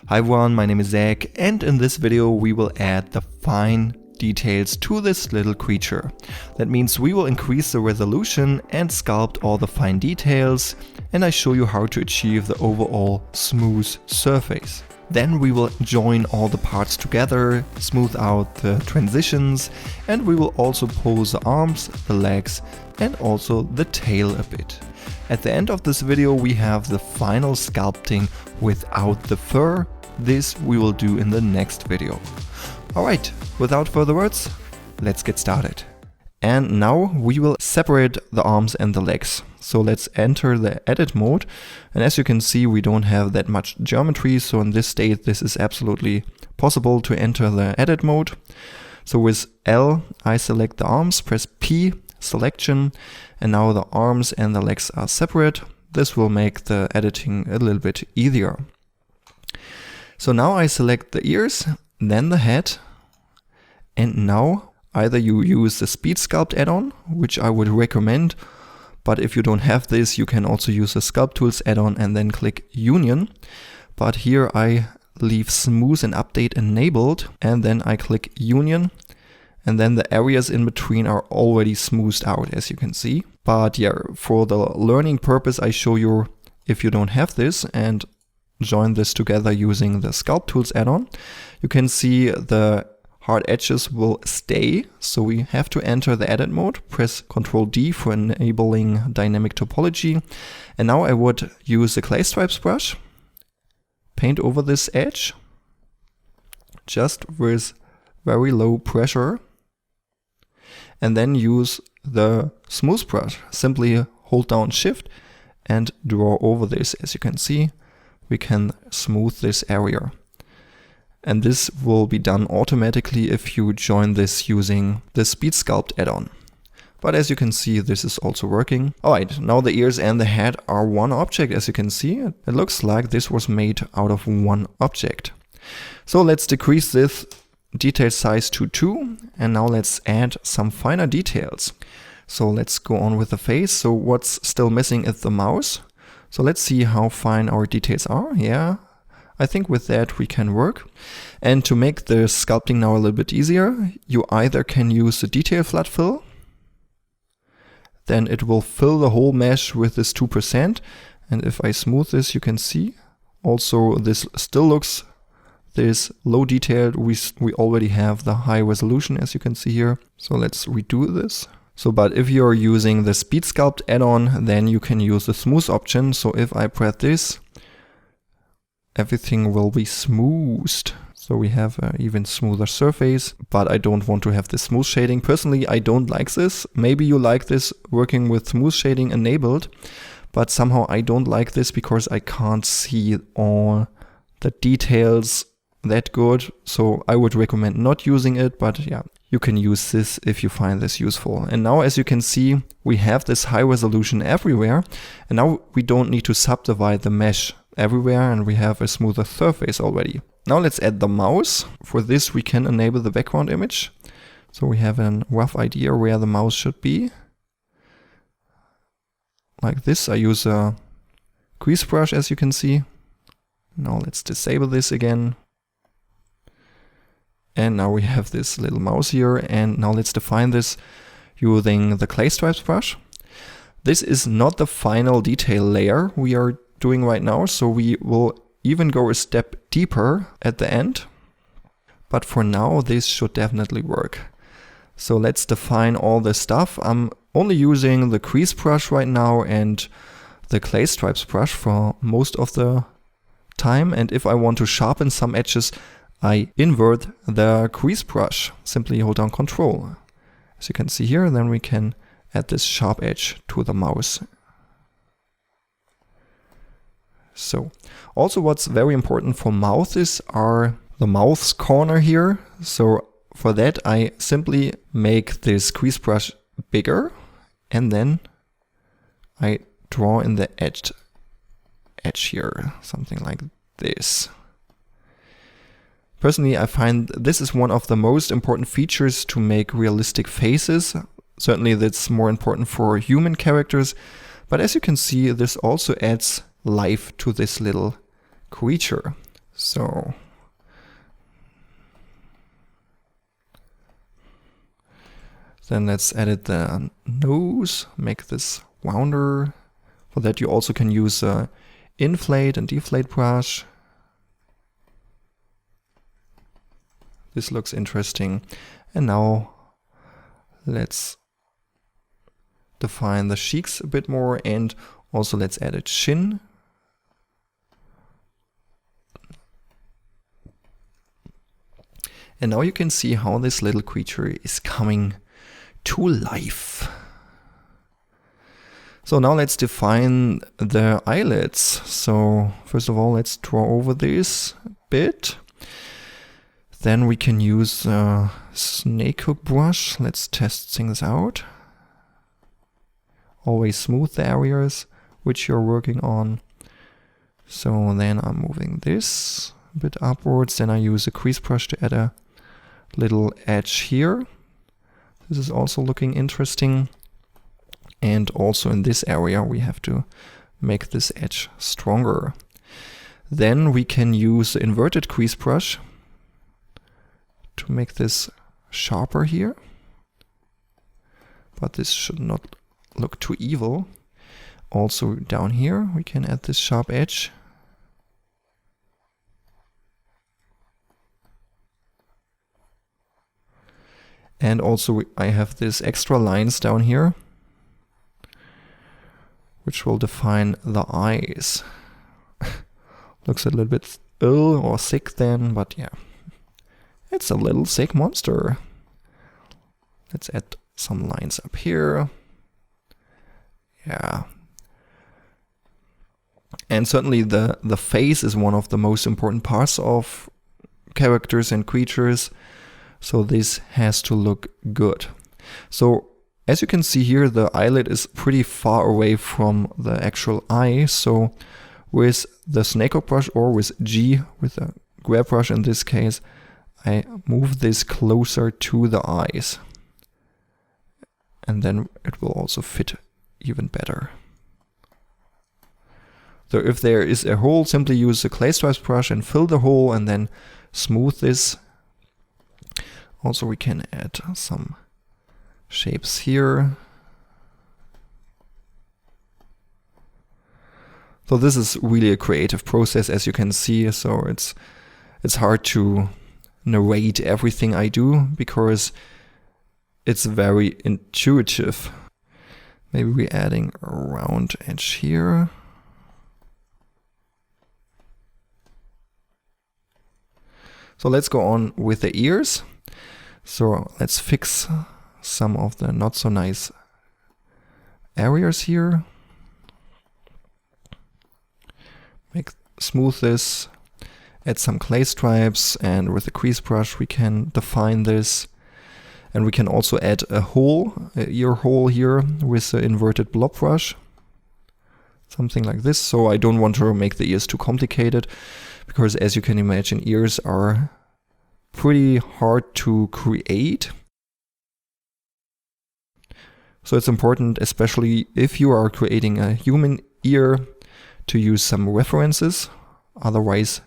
Hi everyone, my name is Zach, and in this video we will add the fine details to this little creature. That means we will increase the resolution and sculpt all the fine details, and I show you how to achieve the overall smooth surface. Then we will join all the parts together, smooth out the transitions, and we will also pose the arms, the legs, and also the tail a bit. At the end of this video we have the final sculpting without the fur. This we will do in the next video. Alright, without further words, let's get started. And now we will separate the arms and the legs. So let's enter the edit mode, and as you can see we don't have that much geometry, so in this state this is absolutely possible to enter the edit mode. So with L I select the arms, press P, selection, and now the arms and the legs are separate. This will make the editing a little bit easier. So now I select the ears, then the head, and now either you use the Speed Sculpt add-on, which I would recommend, but if you don't have this, you can also use the Sculpt Tools add-on and then click Union. But here I leave Smooth and Update enabled, and then I click Union, and then the areas in between are already smoothed out, as you can see. But yeah, for the learning purpose, I show you if you don't have this and join this together using the Sculpt Tools add-on. You can see the hard edges will stay, so we have to enter the edit mode, press Ctrl D for enabling dynamic topology. And now I would use the Clay Stripes brush, paint over this edge, just with very low pressure, and then use the smooth brush. Simply hold down Shift and draw over this. As you can see, we can smooth this area. And this will be done automatically if you join this using the Speed Sculpt add-on. But as you can see, this is also working. Alright, now the ears and the head are one object, as you can see. It looks like this was made out of one object. So let's decrease this detail size to 2, and now let's add some finer details. So let's go on with the face. So what's still missing is the mouse. So let's see how fine our details are. Yeah, I think with that we can work. And to make the sculpting now a little bit easier, you either can use the detail flood fill, then it will fill the whole mesh with this 2%. And if I smooth this, you can see also this still looks this low detailed. We already have the high resolution, as you can see here. So let's redo this. So, but if you're using the Speed Sculpt add-on, then you can use the smooth option. So if I press this, everything will be smoothed. So we have an even smoother surface, but I don't want to have this smooth shading. Personally, I don't like this. Maybe you like this working with smooth shading enabled, but somehow I don't like this because I can't see all the details that good. So I would recommend not using it, but yeah, you can use this if you find this useful. And now, as you can see, we have this high resolution everywhere, and now we don't need to subdivide the mesh everywhere, and we have a smoother surface already. Now let's add the mouse. For this we can enable the background image. So we have a rough idea where the mouse should be. Like this. I use a crease brush, as you can see. Now let's disable this again. And now we have this little mouse here, and now let's define this using the Clay Stripes brush. This is not the final detail layer we are doing right now, so we will even go a step deeper at the end. But for now, this should definitely work. So let's define all this stuff. I'm only using the crease brush right now and the Clay Stripes brush for most of the time. And if I want to sharpen some edges, I invert the crease brush. Simply hold down Control. As you can see here, then we can add this sharp edge to the mouse. So, also what's very important for mouths are the mouth's corner here. So for that I simply make this crease brush bigger, and then I draw in the edge here, something like this. Personally, I find this is one of the most important features to make realistic faces. Certainly that's more important for human characters, but as you can see, this also adds life to this little creature. So then let's edit the nose, make this rounder. For that you also can use a inflate and deflate brush. This looks interesting. And now let's define the cheeks a bit more, and also let's add a chin. And now you can see how this little creature is coming to life. So now let's define the eyelids. So first of all, let's draw over this a bit. Then we can use a snake hook brush. Let's test things out. Always smooth the areas which you're working on. So then I'm moving this a bit upwards. Then I use a crease brush to add a little edge here. This is also looking interesting. And also in this area we have to make this edge stronger. Then we can use the inverted crease brush to make this sharper here. But this should not look too evil. Also down here we can add this sharp edge. And also I have these extra lines down here, which will define the eyes. Looks a little bit ill or sick then, but yeah. It's a little sick monster. Let's add some lines up here. Yeah. And certainly the face is one of the most important parts of characters and creatures. So this has to look good. So as you can see here, the eyelid is pretty far away from the actual eye. So with the snake hook brush, or with G, with a grab brush in this case, I move this closer to the eyes. And then it will also fit even better. So if there is a hole, simply use the clay stripes brush and fill the hole and then smooth this. Also we can add some shapes here. So this is really a creative process, as you can see. So it's hard to narrate everything I do because it's very intuitive. Maybe we're adding a round edge here. So let's go on with the ears. So let's fix some of the not so nice areas here. Smooth this, add some clay stripes, and with a crease brush we can define this. And we can also add a hole, an ear hole here with the inverted blob brush. Something like this. So I don't want to make the ears too complicated, because as you can imagine, ears are pretty hard to create. So it's important, especially if you are creating a human ear, to use some references. Otherwise,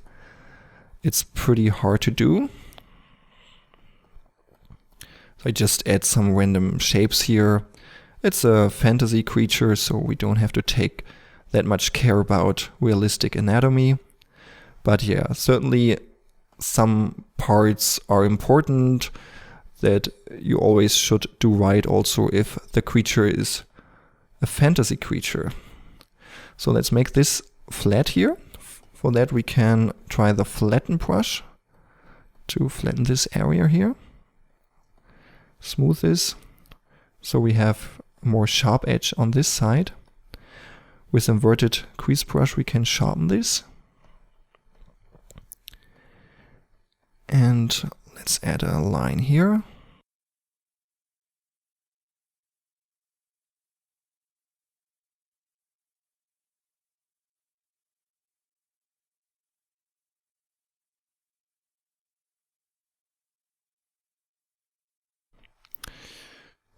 it's pretty hard to do. So I just add some random shapes here. It's a fantasy creature, so we don't have to take that much care about realistic anatomy. But yeah, certainly some parts are important that you always should do right, also if the creature is a fantasy creature. So let's make this flat here. For that we can try the flatten brush to flatten this area here. Smooth this. So we have a more sharp edge on this side. With inverted crease brush we can sharpen this. And let's add a line here.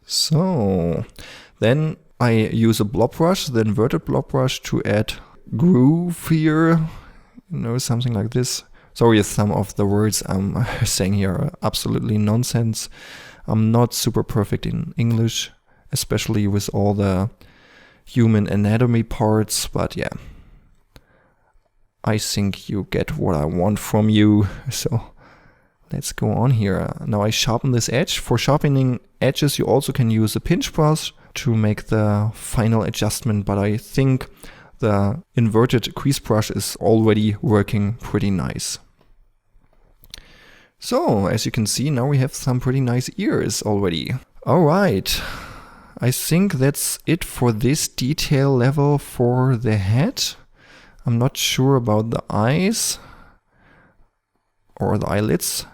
So then I use a blob brush, the inverted blob brush, to add groove here, something like this, Sorry if some of the words I'm saying here are absolutely nonsense. I'm not super perfect in English, especially with all the human anatomy parts, but yeah. I think you get what I want from you, so let's go on here. Now I sharpen this edge. For sharpening edges you also can use a pinch brush to make the final adjustment, but I think the inverted crease brush is already working pretty nice. So, as you can see, now we have some pretty nice ears already. Alright, I think that's it for this detail level for the head. I'm not sure about the eyes or the eyelids.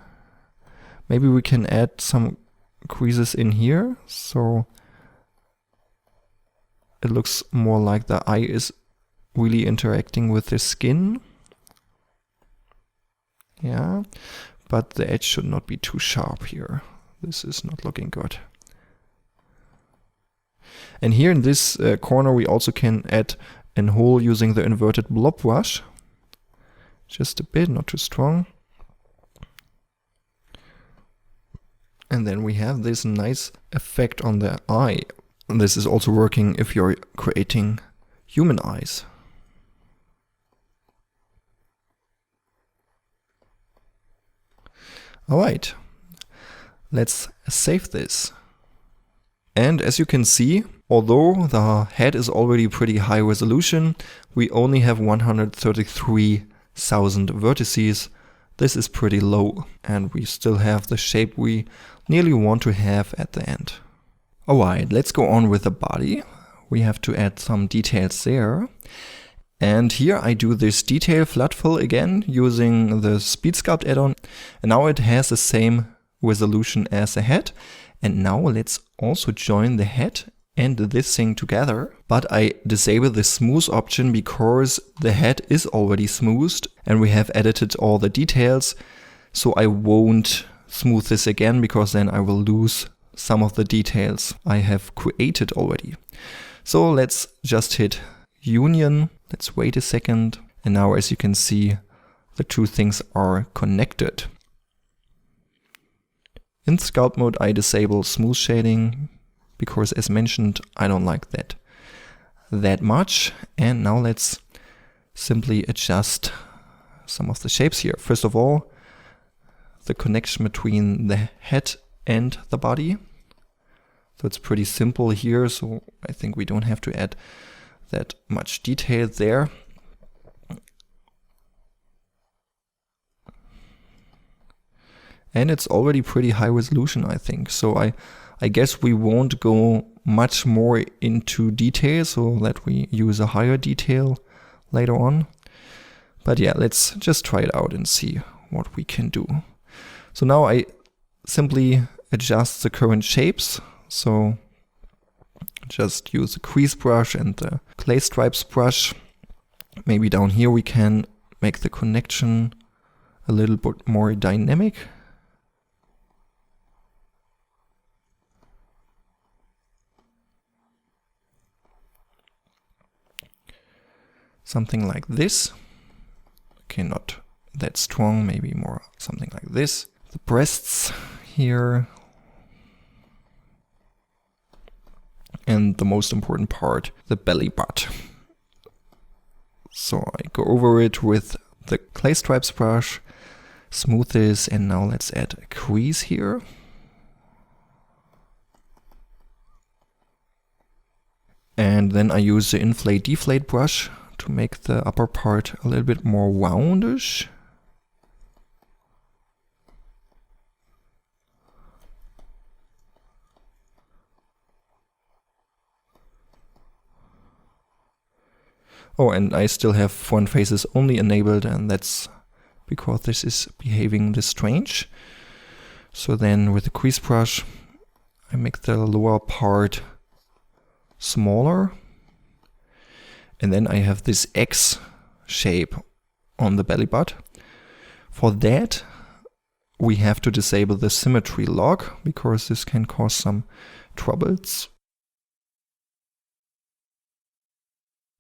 Maybe we can add some creases in here, so it looks more like the eye is really interacting with the skin. Yeah, but the edge should not be too sharp here. This is not looking good. And here in this corner we also can add a hole using the inverted blob brush. Just a bit, not too strong. And then we have this nice effect on the eye. And this is also working if you're creating human eyes. Alright, let's save this. And as you can see, although the head is already pretty high resolution, we only have 133,000 vertices. This is pretty low, and we still have the shape we nearly want to have at the end. Alright, let's go on with the body. We have to add some details there. And here I do this detail flood fill again using the Speed Sculpt add-on. And now it has the same resolution as the head. And now let's also join the head and this thing together. But I disable the smooth option because the head is already smoothed and we have edited all the details. So I won't smooth this again because then I will lose some of the details I have created already. So let's just hit Union. Let's wait a second. And now as you can see, the two things are connected. In sculpt mode, I disable smooth shading because as mentioned, I don't like that much. And now let's simply adjust some of the shapes here. First of all, the connection between the head and the body. So it's pretty simple here. So I think we don't have to add that much detail there. And it's already pretty high resolution, I think. So I guess we won't go much more into detail so that we use a higher detail later on. But yeah, let's just try it out and see what we can do. So now I simply adjust the current shapes. So just use the crease brush and the clay stripes brush. Maybe down here we can make the connection a little bit more dynamic. Something like this. Okay, not that strong, maybe more something like this. The breasts here. And the most important part, the belly butt. So I go over it with the clay stripes brush, smooth this, and now let's add a crease here. And then I use the inflate deflate brush to make the upper part a little bit more roundish. Oh, and I still have front faces only enabled, and that's because this is behaving this strange. So then with the crease brush, I make the lower part smaller. And then I have this X shape on the belly button. For that, we have to disable the symmetry lock because this can cause some troubles.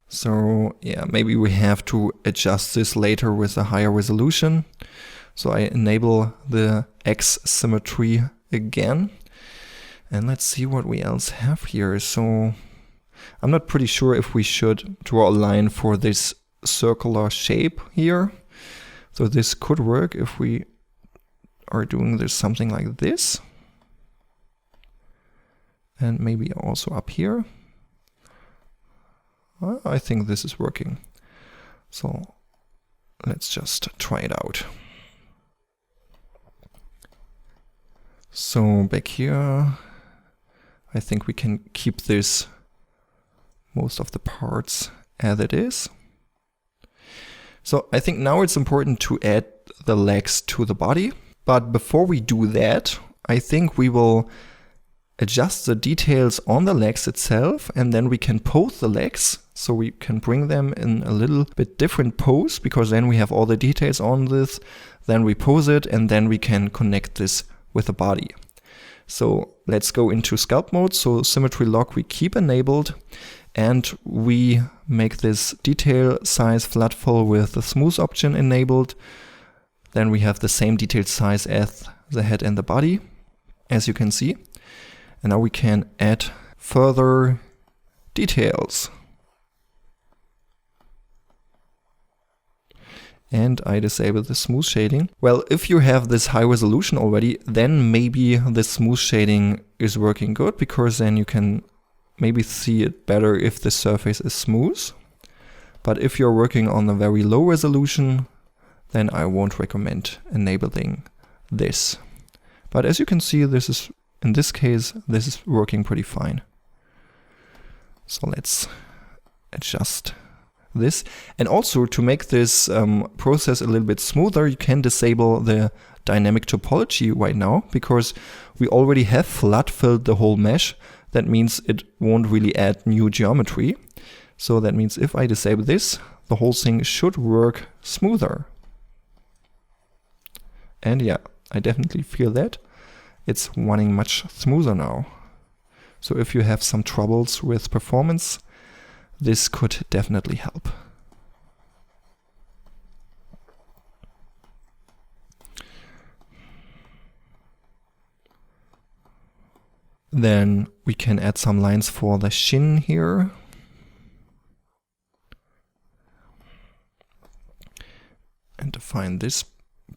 So yeah, maybe we have to adjust this later with a higher resolution. So I enable the X symmetry again. And let's see what we else have here. So I'm not pretty sure if we should draw a line for this circular shape here. So this could work if we are doing this something like this. And maybe also up here. Well, I think this is working. So let's just try it out. So back here, I think we can keep this, most of the parts as it is. So I think now it's important to add the legs to the body. But before we do that, I think we will adjust the details on the legs itself, and then we can pose the legs. So we can bring them in a little bit different pose, because then we have all the details on this. Then we pose it, and then we can connect this with the body. So let's go into sculpt mode. So symmetry lock we keep enabled, and we make this detail size flat fill with the smooth option enabled. Then we have the same detail size as the head and the body, as you can see. And now we can add further details. And I disable the smooth shading. Well, if you have this high resolution already, then maybe the smooth shading is working good, because then you can maybe see it better if the surface is smooth. But if you're working on a very low resolution, then I won't recommend enabling this. But as you can see, this is, in this case, this is working pretty fine. So let's adjust this. And also, to make this process a little bit smoother, you can disable the dynamic topology right now, because we already have flat filled the whole mesh. That means it won't really add new geometry. So that means if I disable this, the whole thing should work smoother. And yeah, I definitely feel that. It's running much smoother now. So if you have some troubles with performance, this could definitely help. Then we can add some lines for the shin here. And define this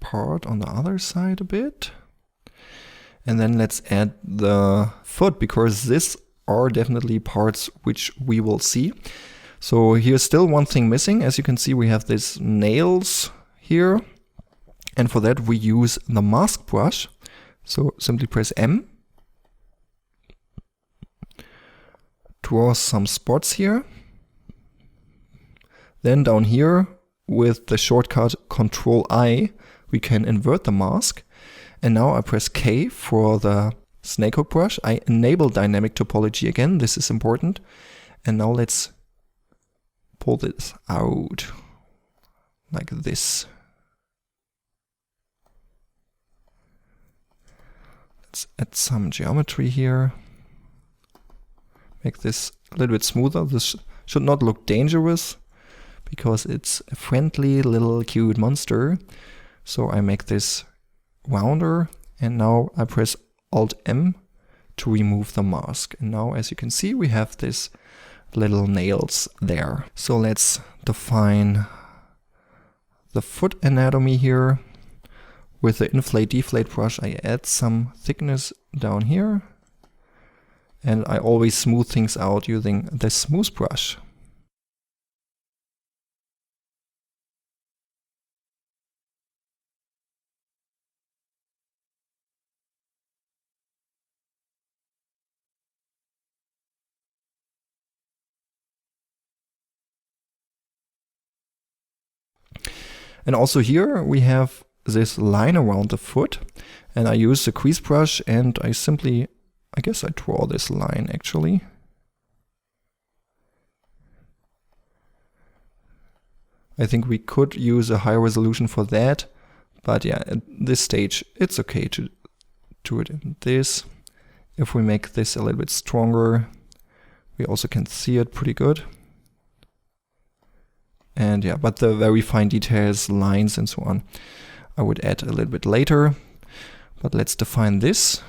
part on the other side a bit. And then let's add the foot, because these are definitely parts which we will see. So here's still one thing missing. As you can see, we have these nails here. And for that we use the mask brush. So simply press M. Draw some spots here. Then down here with the shortcut Ctrl I, we can invert the mask. And now I press K for the snakehook brush. I enable dynamic topology again. This is important. And now let's pull this out like this. Let's add some geometry here. Make this a little bit smoother. This should not look dangerous, because it's a friendly little cute monster. So I make this rounder, and now I press Alt M to remove the mask. And now, as you can see, we have this little nails there. So let's define the foot anatomy here. With the inflate deflate brush, I add some thickness down here. And I always smooth things out using the smooth brush. And also here we have this line around the foot, and I use the crease brush, and I guess I draw this line actually. I think we could use a higher resolution for that, but yeah, at this stage it's okay to do it in this. If we make this a little bit stronger, we also can see it pretty good. And yeah, but the very fine details, lines and so on, I would add a little bit later. But let's define this.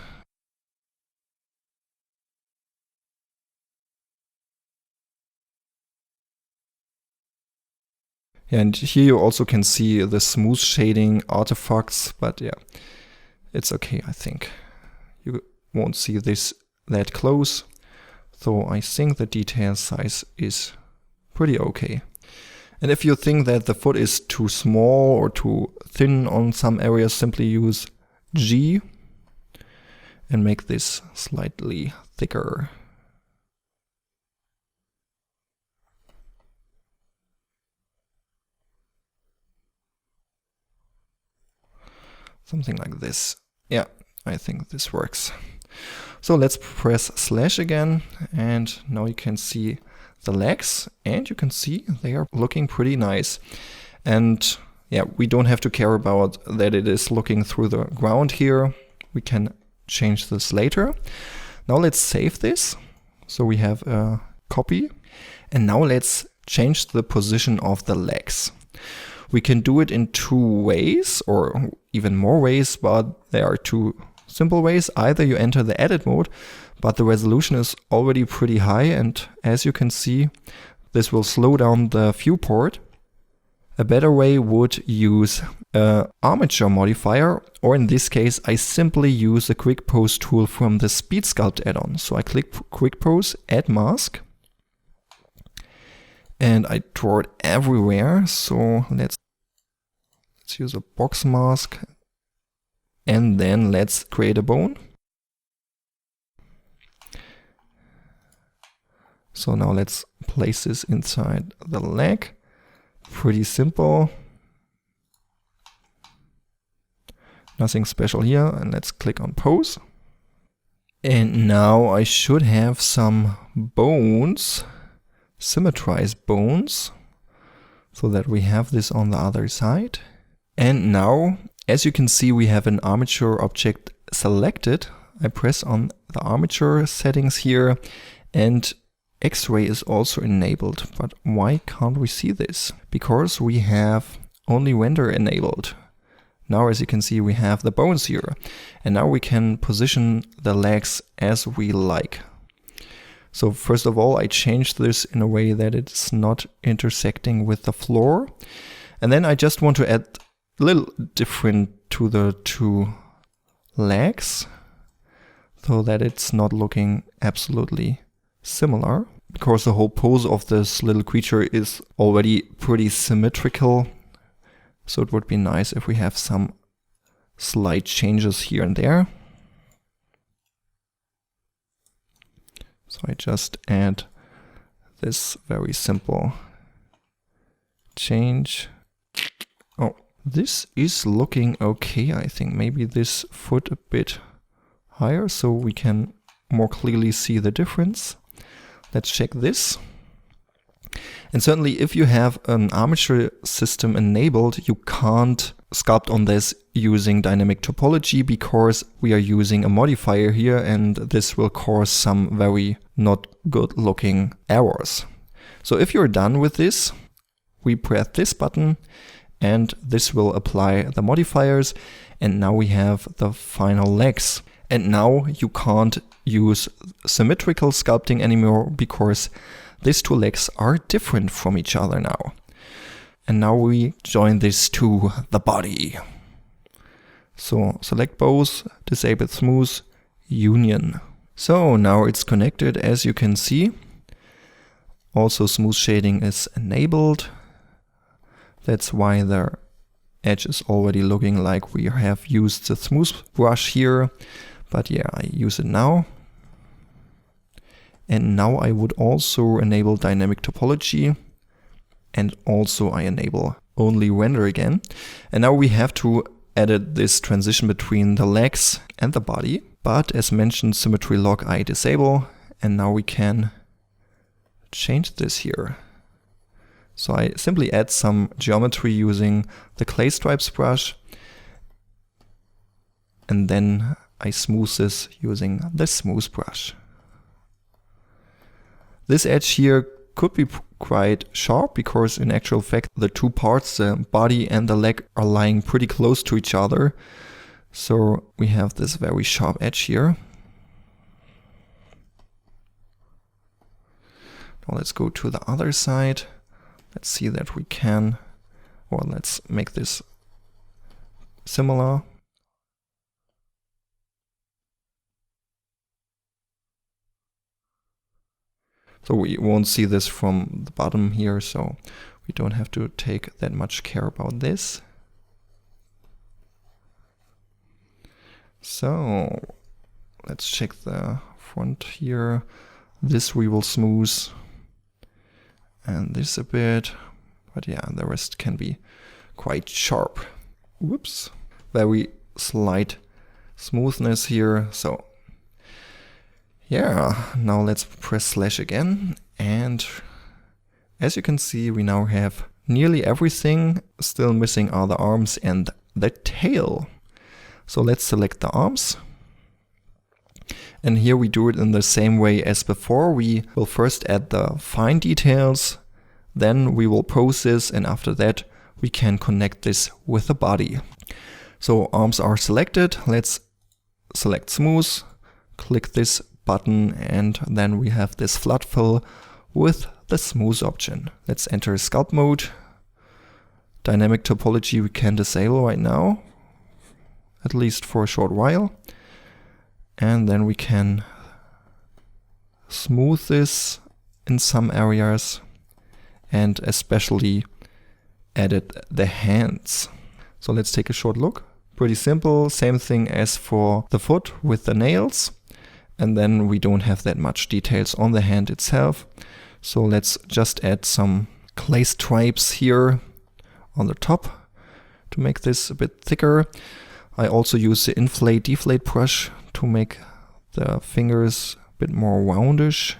And here you also can see the smooth shading artifacts, but yeah, it's okay, I think. You won't see this that close, so I think the detail size is pretty okay. And if you think that the foot is too small or too thin on some areas, simply use G and make this slightly thicker. Something like this. Yeah, I think this works. So let's press slash again, and now you can see the legs, and you can see they are looking pretty nice. And yeah, we don't have to care about that it is looking through the ground here. We can change this later. Now let's save this. So we have a copy. And now let's change the position of the legs. We can do it in two ways, or even more ways, but there are two simple ways. Either you enter the edit mode, but the resolution is already pretty high, and as you can see, this will slow down the viewport. A better way would use an armature modifier, or in this case, I simply use the Quick Pose tool from the Speed Sculpt add-on. So I click Quick Pose, add mask, and I draw it everywhere. So let's use a box mask, and then let's create a bone. So now let's place this inside the leg. Pretty simple. Nothing special here. And let's click on pose. And now I should have some bones, symmetrized bones, so that we have this on the other side. And now, as you can see, we have an armature object selected. I press on the armature settings here, and X-ray is also enabled. But why can't we see this? Because we have only render enabled. Now, as you can see, we have the bones here. And now we can position the legs as we like. So first of all, I changed this in a way that it's not intersecting with the floor. And then I just want to add a little different to the two legs, so that it's not looking absolutely similar, because the whole pose of this little creature is already pretty symmetrical. So it would be nice if we have some slight changes here and there. So I just add this very simple change. Oh, this is looking okay, I think. Maybe this foot a bit higher so we can more clearly see the difference. Let's check this. And certainly if you have an armature system enabled, you can't sculpt on this using dynamic topology, because we are using a modifier here, and this will cause some very not good looking errors. So if you're done with this, we press this button and this will apply the modifiers, and now we have the final legs. And now you can't use symmetrical sculpting anymore, because these two legs are different from each other now. And now we join this to the body. So select both, disable smooth, union. So now it's connected, as you can see. Also smooth shading is enabled. That's why the edge is already looking like we have used the smooth brush here. But yeah, I use it now. And now I would also enable dynamic topology, and also I enable only render again. And now we have to edit this transition between the legs and the body. But as mentioned, symmetry lock I disable, and now we can change this here. So I simply add some geometry using the clay stripes brush, and then I smooth this using the smooth brush. This edge here could be quite sharp because in actual fact the two parts, the body and the leg, are lying pretty close to each other. So we have this very sharp edge here. Now let's go to the other side. Let's see that we can, or let's make this similar. So we won't see this from the bottom here, so we don't have to take that much care about this. So let's check the front here. This we will smooth, and this a bit, but yeah, the rest can be quite sharp. Whoops. Very slight smoothness here, so yeah, now let's press slash again, and as you can see we now have nearly everything. Still missing are the arms and the tail. So let's select the arms, and here we do it in the same way as before. We will first add the fine details, then we will process, and after that we can connect this with the body. So arms are selected, let's select smooth, click this button, and then we have this flood fill with the smooth option. Let's enter sculpt mode. Dynamic topology we can disable right now, at least for a short while, and then we can smooth this in some areas and especially edit the hands. So let's take a short look. Pretty simple, same thing as for the foot with the nails. And then we don't have that much details on the hand itself. So let's just add some clay stripes here on the top to make this a bit thicker. I also use the inflate deflate brush to make the fingers a bit more roundish.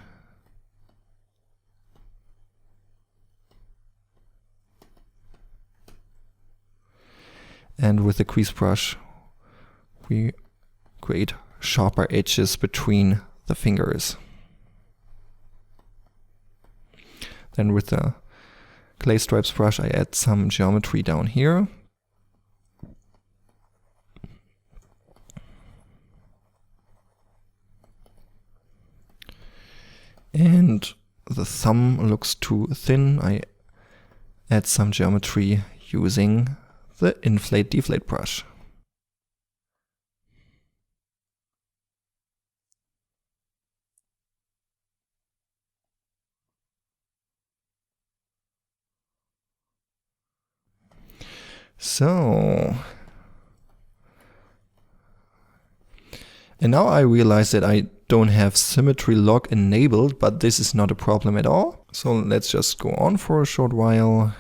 And with the crease brush we create sharper edges between the fingers. Then with the clay stripes brush I add some geometry down here. And the thumb looks too thin. I add some geometry using the inflate deflate brush. So, and now I realize that I don't have symmetry lock enabled, but this is not a problem at all. So let's just go on for a short while,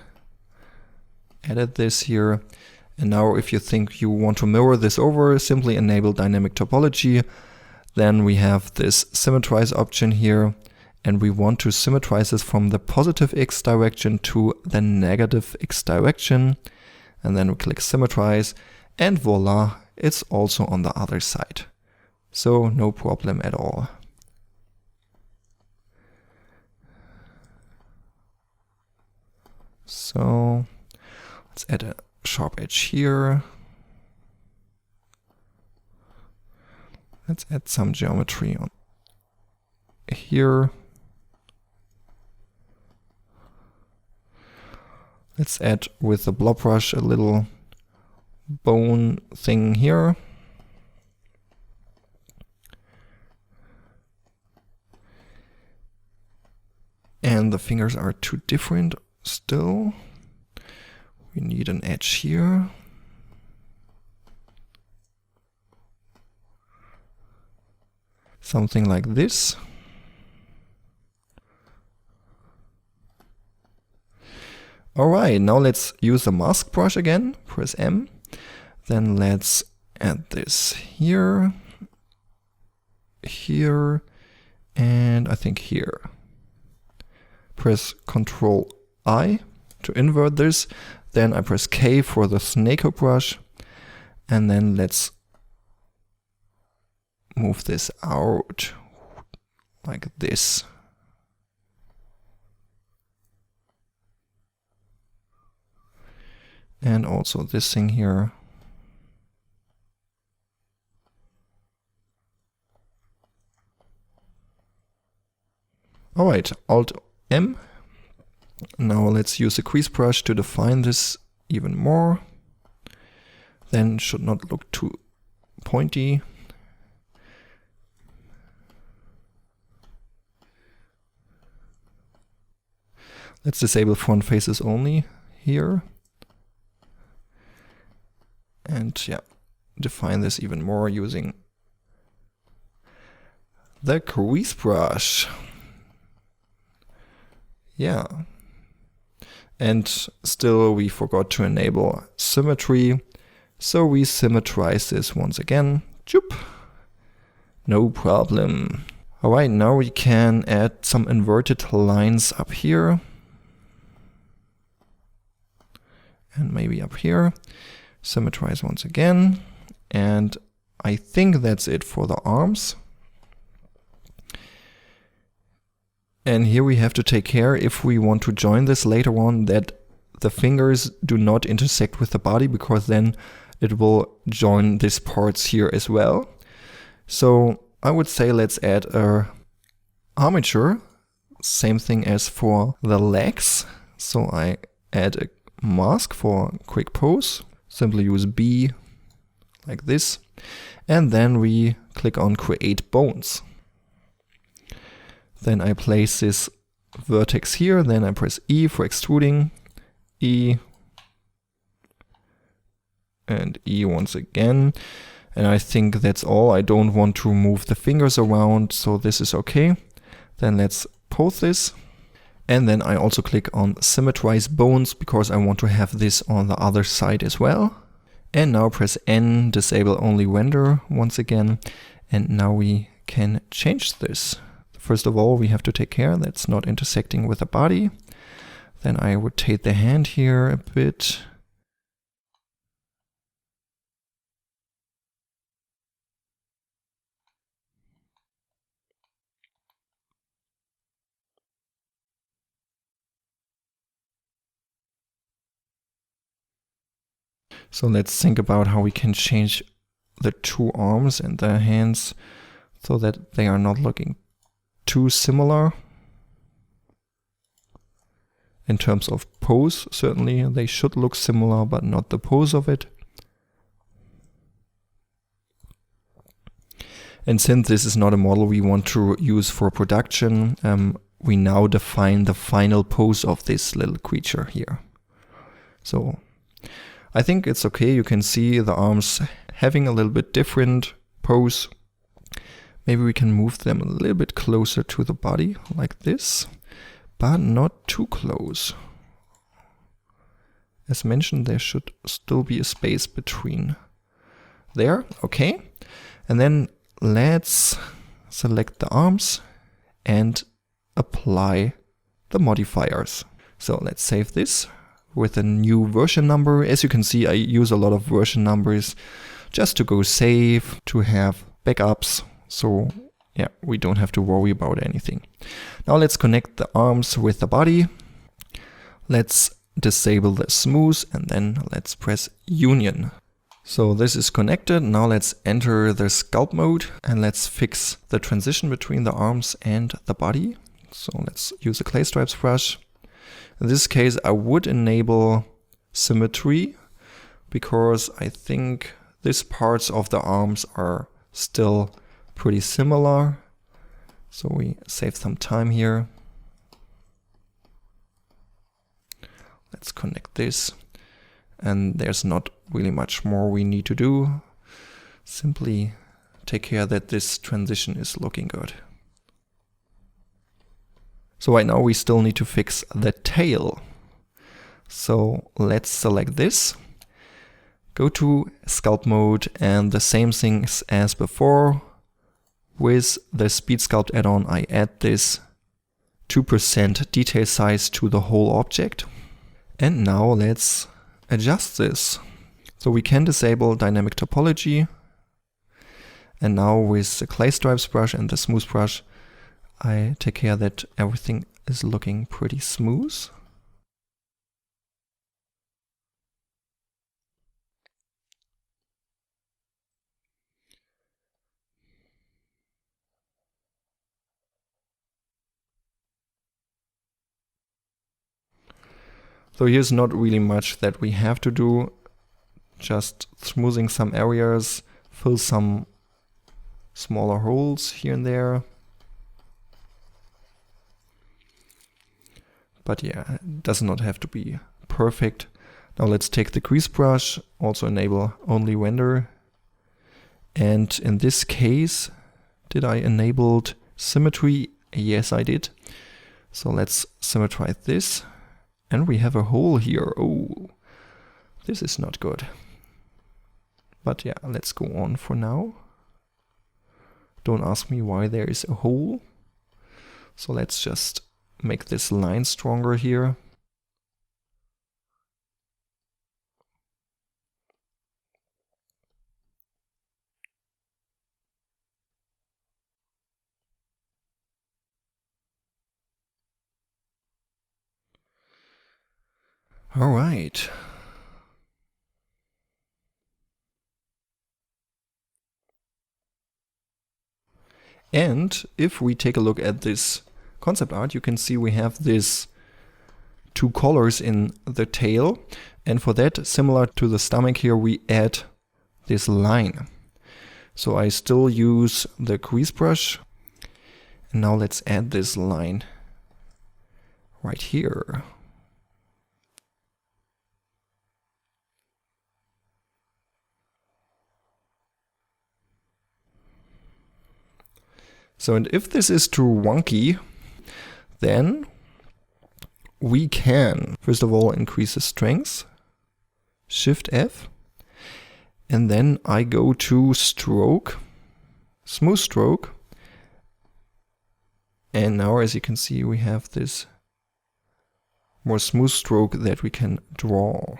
edit this here. And now if you think you want to mirror this over, simply enable dynamic topology. Then we have this symmetrize option here, and we want to symmetrize this from the positive X direction to the negative X direction. And then we click symmetrize, and voila, it's also on the other side. So no problem at all. So let's add a sharp edge here. Let's add some geometry on here. Let's add with the blob brush a little bone thing here. And the fingers are too different still. We need an edge here. Something like this. Alright, now let's use the mask brush again. Press M. Then let's add this here, here, and I think here. Press Ctrl I to invert this. Then I press K for the snake brush. And then let's move this out like this. And also this thing here. Alright, Alt-M. Now let's use the crease brush to define this even more. Then should not look too pointy. Let's disable front faces only here. And yeah, define this even more using the crease brush. Yeah. And still we forgot to enable symmetry. So we symmetrize this once again. Choop. No problem. Alright, now we can add some inverted lines up here. And maybe up here. Symmetrize once again. And I think that's it for the arms. And here we have to take care, if we want to join this later on, that the fingers do not intersect with the body, because then it will join these parts here as well. So I would say let's add a armature, same thing as for the legs. So I add a mask for quick pose, simply use B like this, and then we click on create bones. Then I place this vertex here, then I press E for extruding, E, and E once again. And I think that's all. I don't want to move the fingers around, so this is okay. Then let's pose this. And then I also click on Symmetrize Bones, because I want to have this on the other side as well. And now press N, disable only render once again. And now we can change this. First of all, we have to take care that's not intersecting with the body. Then I rotate the hand here a bit. So let's think about how we can change the two arms and the hands so that they are not looking too similar. In terms of pose, certainly they should look similar, but not the pose of it. And since this is not a model we want to use for production, we now define the final pose of this little creature here. So I think it's okay. You can see the arms having a little bit different pose. Maybe we can move them a little bit closer to the body like this, but not too close. As mentioned, there should still be a space between there. Okay. And then let's select the arms and apply the modifiers. So let's save this with a new version number. As you can see, I use a lot of version numbers just to go safe, to have backups. So yeah, we don't have to worry about anything. Now let's connect the arms with the body. Let's disable the smooth and then let's press union. So this is connected. Now let's enter the sculpt mode and let's fix the transition between the arms and the body. So let's use a clay stripes brush. In this case, I would enable symmetry because I think these parts of the arms are still pretty similar. So we save some time here. Let's connect this. And there's not really much more we need to do. Simply take care that this transition is looking good. So right now we still need to fix the tail. So let's select this. Go to sculpt mode and the same things as before. With the Speed Sculpt add-on, I add this 2% detail size to the whole object. And now let's adjust this. So we can disable dynamic topology. And now with the clay stripes brush and the smooth brush, I take care that everything is looking pretty smooth. So here's not really much that we have to do, just smoothing some areas, fill some smaller holes here and there. But yeah, it does not have to be perfect. Now let's take the grease brush, also enable only render. And in this case, did I enable symmetry? Yes, I did. So let's symmetrize this. And we have a hole here. Oh, this is not good. But yeah, let's go on for now. Don't ask me why there is a hole. So let's just make this line stronger here. All right. And if we take a look at this concept art, you can see we have this two colors in the tail. And for that, similar to the stomach here, we add this line. So I still use the grease brush. And now let's add this line right here. So, and if this is too wonky, then we can, first of all, increase the strength, Shift F, and then I go to stroke, smooth stroke, and now as you can see we have this more smooth stroke that we can draw.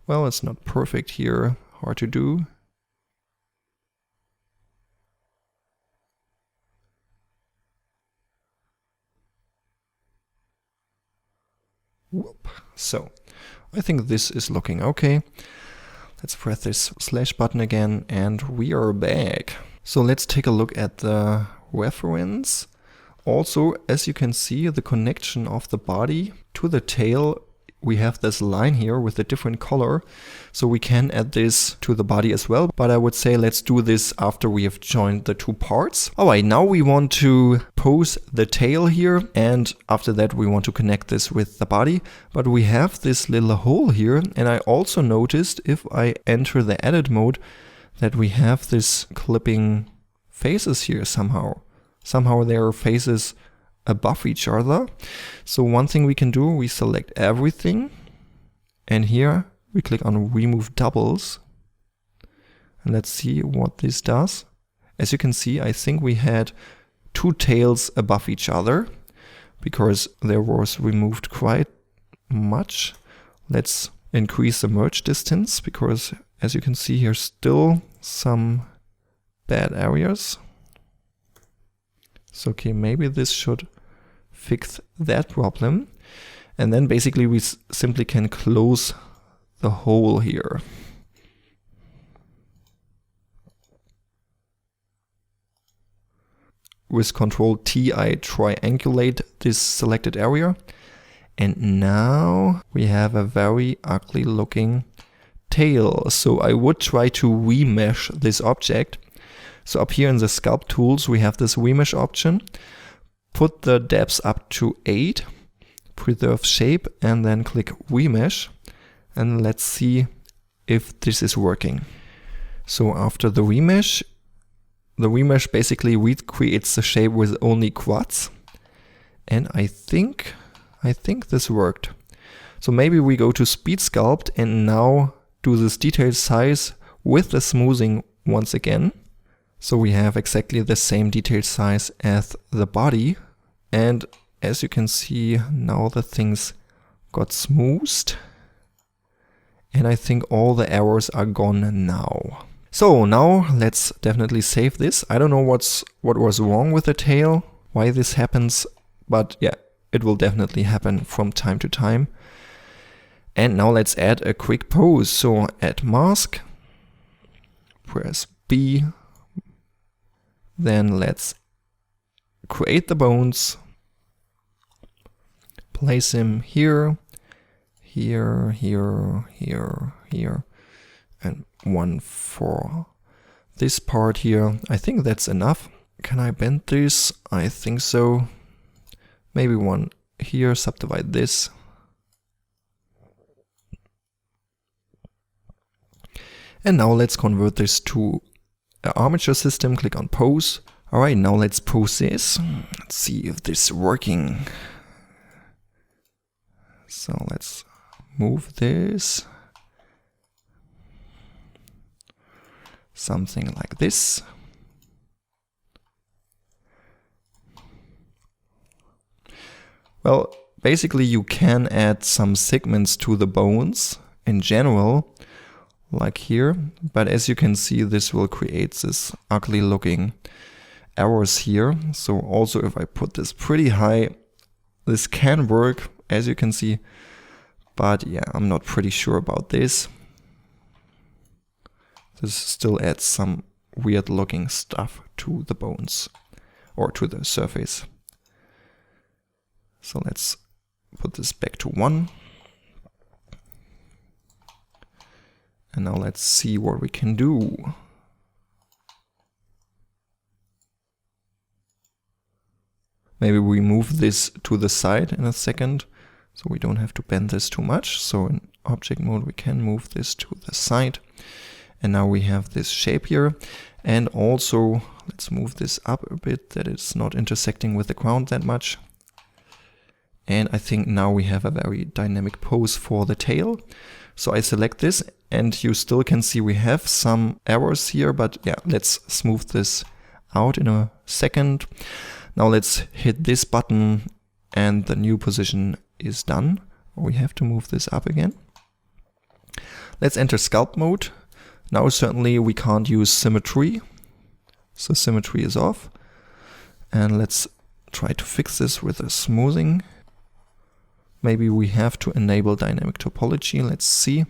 Well, it's not perfect here, hard to do. Whoop. So, I think this is looking okay. Let's press this slash button again and we are back. So let's take a look at the reference. Also, as you can see, the connection of the body to the tail, we have this line here with a different color. So we can add this to the body as well. But I would say let's do this after we have joined the two parts. All right, now we want to pose the tail here. And after that, we want to connect this with the body. But we have this little hole here. And I also noticed if I enter the edit mode that we have this clipping faces here somehow. Somehow there are faces above each other. So one thing we can do, we select everything and here we click on remove doubles and let's see what this does. As you can see, I think we had two tails above each other because there was removed quite much. Let's increase the merge distance because as you can see here still some bad areas. So okay, maybe this should fix that problem. And then basically we simply can close the hole here. With Ctrl T, I triangulate this selected area. And now we have a very ugly looking tail. So I would try to remesh this object. So up here in the sculpt tools, we have this remesh option. Put the depth up to 8, preserve shape, and then click remesh. And let's see if this is working. So after the remesh basically recreates the shape with only quads. And I think this worked. So maybe we go to speed sculpt and now do this detail size with the smoothing once again. So we have exactly the same detail size as the body. And as you can see, now the things got smoothed. And I think all the errors are gone now. So now let's definitely save this. I don't know what was wrong with the tail, why this happens, but yeah, it will definitely happen from time to time. And now let's add a quick pose. So add mask, press B. Then let's create the bones, place him here, here, here, here, here, and one for this part here. I think that's enough. Can I bend this? I think so. Maybe one here, subdivide this. And now let's convert this to an armature system. Click on pose. Alright, now let's pose this. Let's see if this is working. So let's move this. Something like this. Well, basically you can add some segments to the bones in general, like here, but as you can see, this will create this ugly looking arrows here. So also if I put this pretty high, this can work, as you can see, but yeah, I'm not pretty sure about this. This still adds some weird looking stuff to the bones or to the surface. So let's put this back to 1. And now let's see what we can do. Maybe we move this to the side in a second, so we don't have to bend this too much. So in object mode, we can move this to the side. And now we have this shape here. And also, let's move this up a bit, that it's not intersecting with the ground that much. And I think now we have a very dynamic pose for the tail. So I select this, and you still can see we have some errors here, but yeah, let's smooth this out in a second. Now let's hit this button and the new position is done. We have to move this up again. Let's enter sculpt mode. Now certainly we can't use symmetry, so symmetry is off. And let's try to fix this with a smoothing. Maybe we have to enable dynamic topology. Let's see.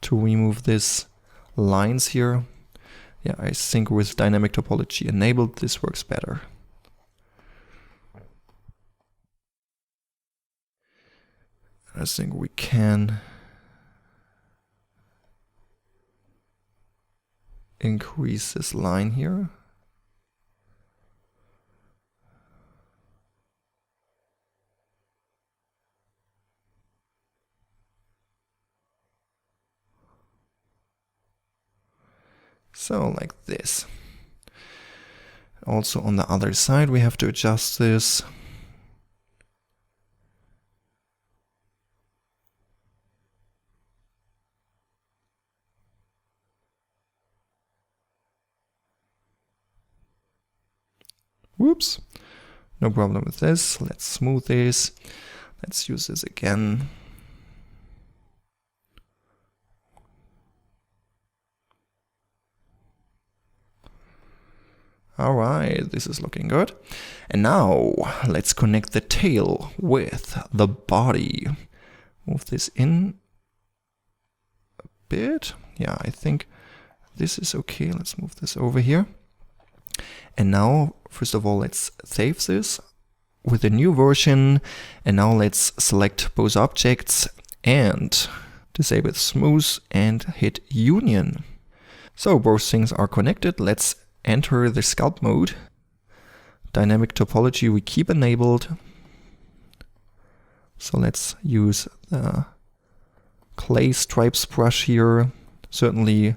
To remove these lines here. Yeah, I think with dynamic topology enabled, this works better. I think we can increase this line here. So like this. Also on the other side we have to adjust this. Whoops, no problem with this. Let's smooth this. Let's use this again. Alright, this is looking good. And now let's connect the tail with the body. Move this in a bit. Yeah, I think this is okay. Let's move this over here. And now, first of all, let's save this with a new version. And now let's select both objects and disable smooth and hit union. So both things are connected. Let's enter the sculpt mode. Dynamic topology we keep enabled. So let's use the clay stripes brush here. Certainly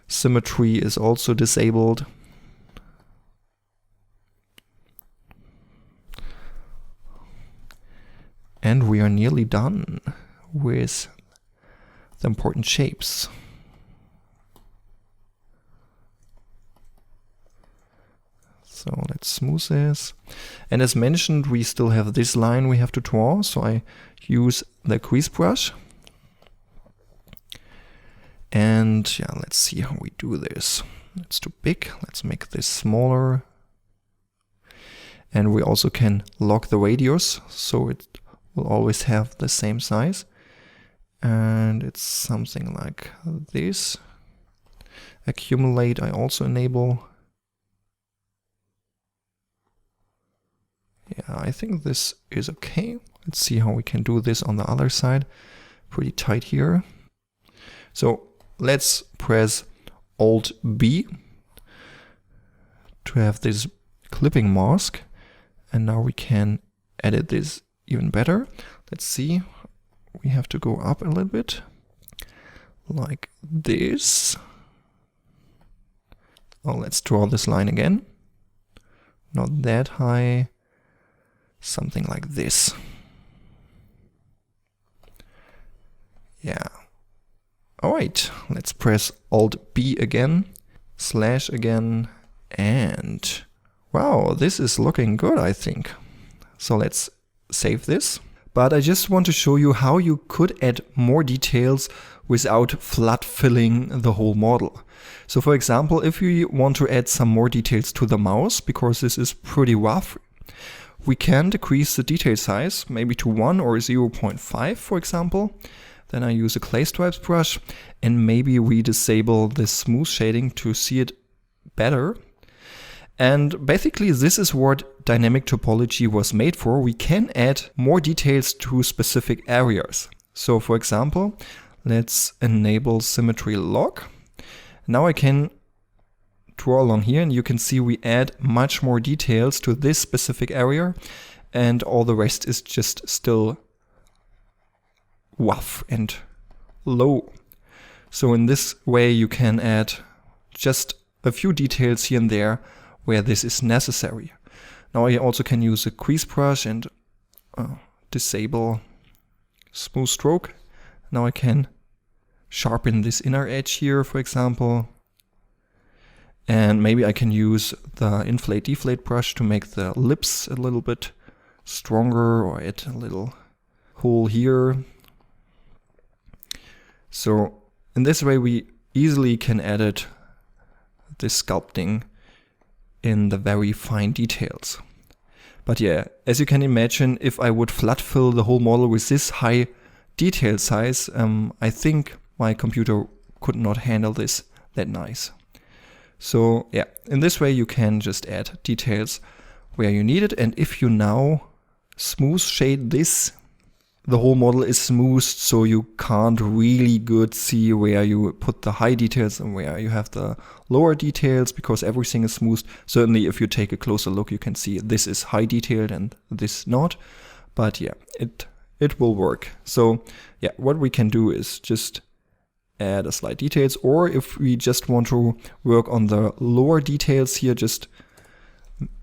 symmetry is also disabled. And we are nearly done with the important shapes. So let's smooth this. And as mentioned, we still have this line we have to draw. So I use the crease brush. And yeah, let's see how we do this. It's too big. Let's make this smaller. And we also can lock the radius, so it will always have the same size. And it's something like this. Accumulate I also enable. I think this is okay. Let's see how we can do this on the other side. Pretty tight here. So let's press Alt B to have this clipping mask. And now we can edit this even better. Let's see. We have to go up a little bit. Like this. Oh, let's draw this line again. Not that high. Something like this. Yeah. Alright, let's press Alt B again, slash again, and wow, this is looking good, I think. So let's save this. But I just want to show you how you could add more details without flood filling the whole model. So for example, if you want to add some more details to the mouse, because this is pretty rough, we can decrease the detail size, maybe to 1 or 0.5, for example. Then I use a clay stripes brush, and maybe we disable this smooth shading to see it better. And basically this is what dynamic topology was made for. We can add more details to specific areas. So for example, let's enable symmetry lock. Now I can draw along here, and you can see we add much more details to this specific area, and all the rest is just still rough and low. So in this way you can add just a few details here and there where this is necessary. Now I also can use a crease brush and disable smooth stroke. Now I can sharpen this inner edge here, for example. And maybe I can use the inflate deflate brush to make the lips a little bit stronger, or add a little hole here. So in this way we easily can edit this sculpting in the very fine details. But yeah, as you can imagine, if I would flood fill the whole model with this high detail size, I think my computer could not handle this that nice. So yeah, in this way you can just add details where you need it, and if you now smooth shade this, the whole model is smoothed, so you can't really good see where you put the high details and where you have the lower details, because everything is smoothed. Certainly if you take a closer look you can see this is high detailed and this not, but yeah, it will work. So yeah, what we can do is just add a slight details, or if we just want to work on the lower details here, just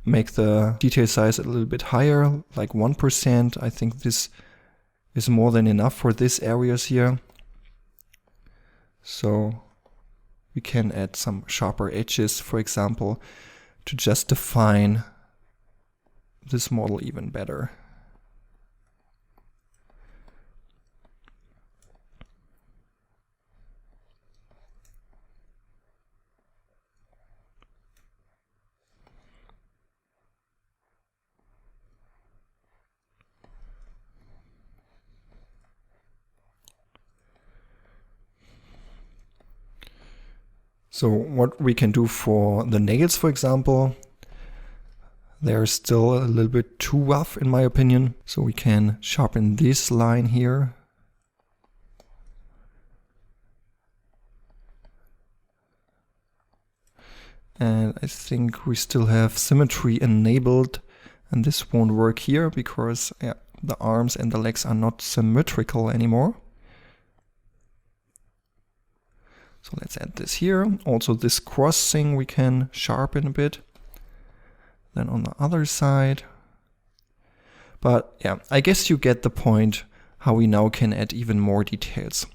make the detail size a little bit higher, like 1%. I think this is more than enough for these areas here. So we can add some sharper edges, for example, to just define this model even better. So what we can do for the nails, for example, they're still a little bit too rough in my opinion. So we can sharpen this line here. And I think we still have symmetry enabled, and this won't work here because the arms and the legs are not symmetrical anymore. So let's add this here. Also this cross thing we can sharpen a bit. Then on the other side. But yeah, I guess you get the point how we now can add even more details.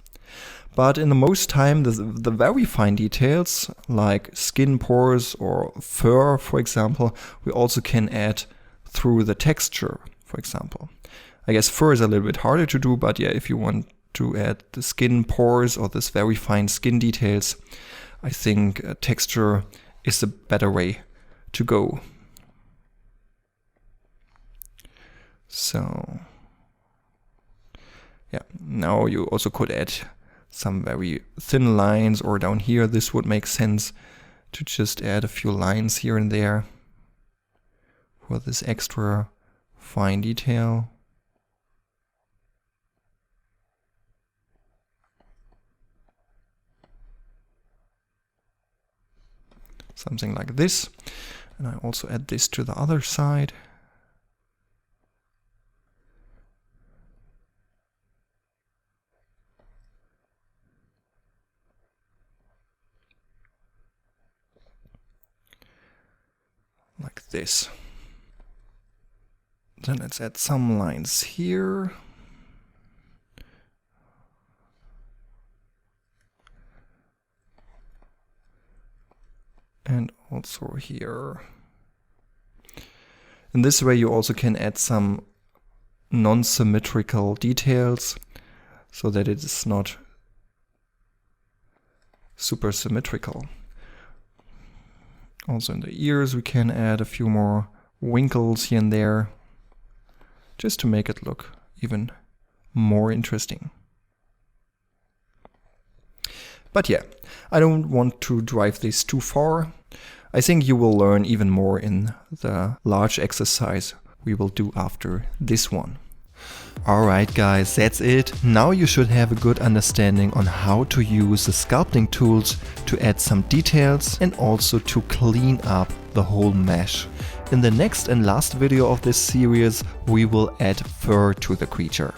But in the most time, the very fine details, like skin pores or fur, for example, we also can add through the texture, for example. I guess fur is a little bit harder to do, but yeah, if you want to add the skin pores or this very fine skin details, I think texture is a better way to go. So yeah, now you also could add some very thin lines, or down here this would make sense to just add a few lines here and there for this extra fine detail. Something like this. And I also add this to the other side. Like this. Then let's add some lines here. And also here. In this way you also can add some non-symmetrical details so that it is not super symmetrical. Also in the ears we can add a few more wrinkles here and there, just to make it look even more interesting. But yeah, I don't want to drive this too far. I think you will learn even more in the large exercise we will do after this one. Alright guys, that's it. Now you should have a good understanding on how to use the sculpting tools to add some details and also to clean up the whole mesh. In the next and last video of this series, we will add fur to the creature.